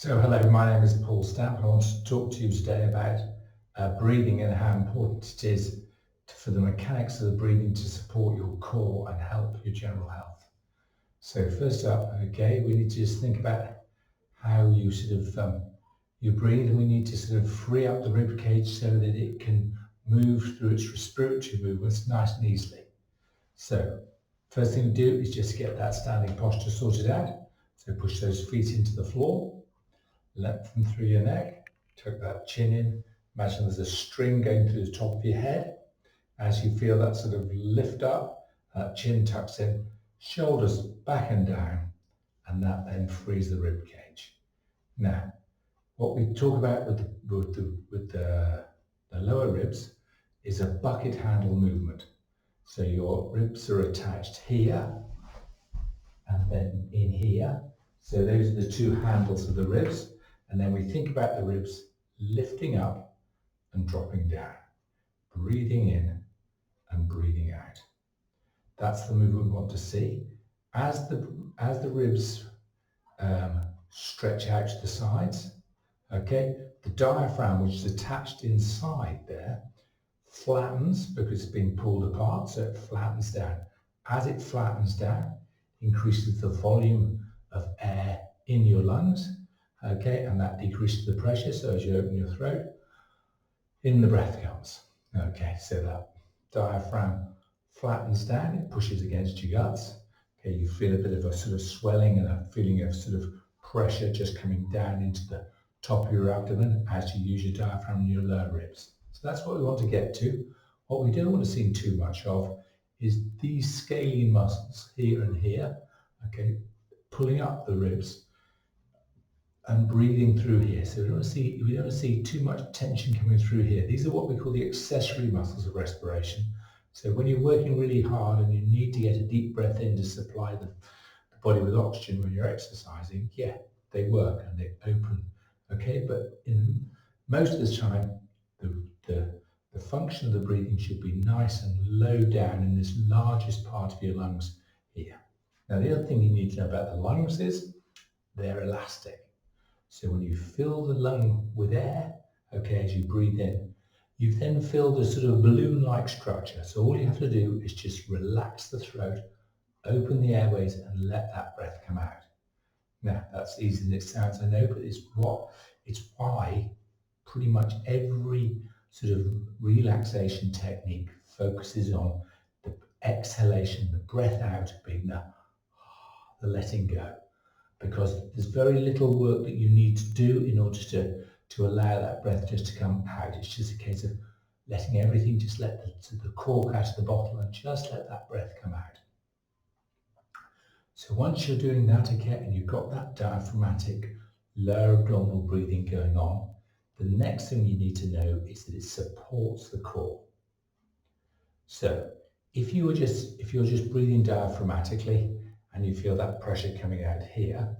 So hello, my name is Paul Stamp. I want to talk to you today about breathing and how important it is for the mechanics of the breathing to support your core and help your general health. So first up, okay, we need to just think about how you you breathe, and we need to sort of free up the rib cage so that it can move through its respiratory movements nice and easily. So first thing we do is just get that standing posture sorted out. So push those feet into the floor. Lengthen through your neck, tuck that chin in. Imagine there's a string going through the top of your head. As you feel that sort of lift up, that chin tucks in, shoulders back and down, and that then frees the rib cage. Now, what we talk about with the lower ribs is a bucket handle movement. So your ribs are attached here and then in here. So those are the two handles of the ribs. And then we think about the ribs lifting up and dropping down, breathing in and breathing out. That's the movement we want to see. As the ribs stretch out to the sides, okay, the diaphragm, which is attached inside there, flattens because it's being pulled apart, so it flattens down. As it flattens down, increases the volume of air in your lungs, okay, and that decreases the pressure. So as you open your throat, in the breath comes. Okay, so that diaphragm flattens down, it pushes against your guts. Okay, you feel a bit of a sort of swelling and a feeling of sort of pressure just coming down into the top of your abdomen as you use your diaphragm and your lower ribs. So that's what we want to get to. What we don't want to see too much of is these scalene muscles here and here, okay, pulling up the ribs and breathing through here. So we don't want to see too much tension coming through here. These are what we call the accessory muscles of respiration. So when you're working really hard and you need to get a deep breath in to supply the body with oxygen when you're exercising, yeah, they work and they open. Okay, but in most of the time, the function of the breathing should be nice and low down in this largest part of your lungs here. Now, the other thing you need to know about the lungs is they're elastic. So when you fill the lung with air, okay, as you breathe in, you've then filled a sort of balloon-like structure. So all you have to do is just relax the throat, open the airways, and let that breath come out. Now, that's easy as it sounds, I know, but it's why pretty much every sort of relaxation technique focuses on the exhalation, the breath out being the letting go. Because there's very little work that you need to do in order to allow that breath just to come out. It's just a case of letting everything, just let the cork out of the bottle and just let that breath come out. So once you're doing that again and you've got that diaphragmatic lower abdominal breathing going on, the next thing you need to know is that it supports the core. So if you're just breathing diaphragmatically and you feel that pressure coming out here,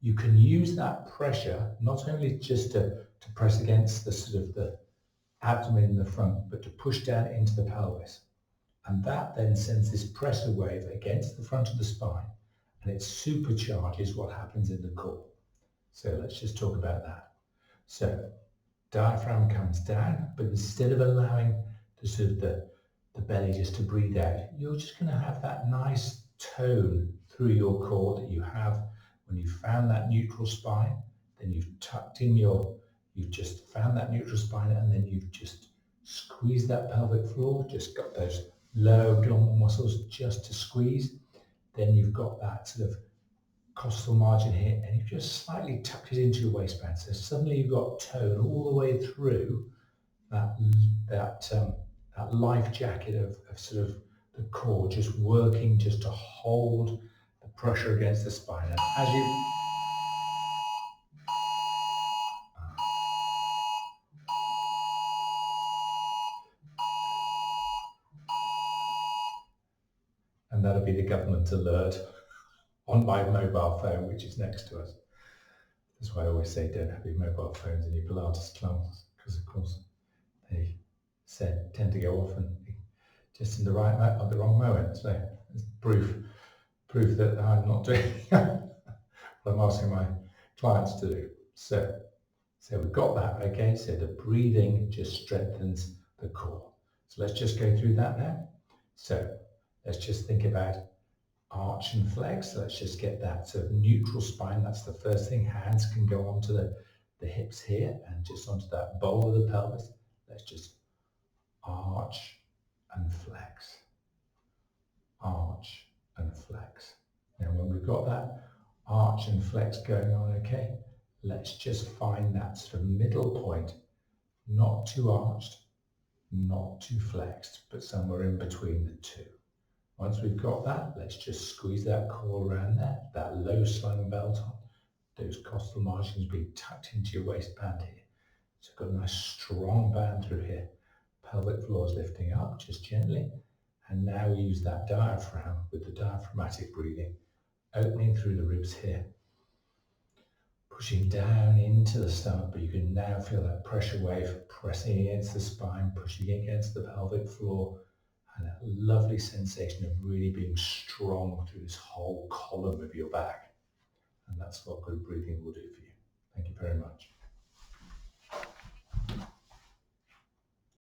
you can use that pressure not only just to press against the sort of the abdomen in the front, but to push down into the pelvis. And that then sends this pressure wave against the front of the spine, and it supercharges what happens in the core. So let's just talk about that. So diaphragm comes down, but instead of allowing the belly just to breathe out, you're just going to have that nice tone through your core that you have when you found that neutral spine. Then you've just found that neutral spine, and then you've just squeezed that pelvic floor, just got those low abdominal muscles just to squeeze. Then you've got that sort of costal margin here, and you've just slightly tucked it into your waistband. So suddenly you've got tone all the way through that life jacket of sort of the core, just working just to hold the pressure against the spine. And as you and that'll be the government alert on my mobile phone, which is next to us. That's why I always say don't have your mobile phones in your Pilates class, because of course they tend to go off and just in the wrong moment. So it's proof that I'm not doing what I'm asking my clients to do. So we've got that, okay? So the breathing just strengthens the core. So let's just go through that now. So let's just think about arch and flex. So let's just get that sort of neutral spine. That's the first thing. Hands can go onto the hips here and just onto that bowl of the pelvis. Let's just arch and flex. Arch and flex. Now when we've got that arch and flex going on, okay, let's just find that sort of middle point, not too arched, not too flexed, but somewhere in between the two. Once we've got that, let's just squeeze that core around there, that low slung belt on, those costal margins being tucked into your waistband here. So got a nice strong band through here. Pelvic floor is lifting up just gently. And now we use that diaphragm with the diaphragmatic breathing, opening through the ribs here, pushing down into the stomach, but you can now feel that pressure wave pressing against the spine, pushing against the pelvic floor, and a lovely sensation of really being strong through this whole column of your back. And that's what group breathing will do.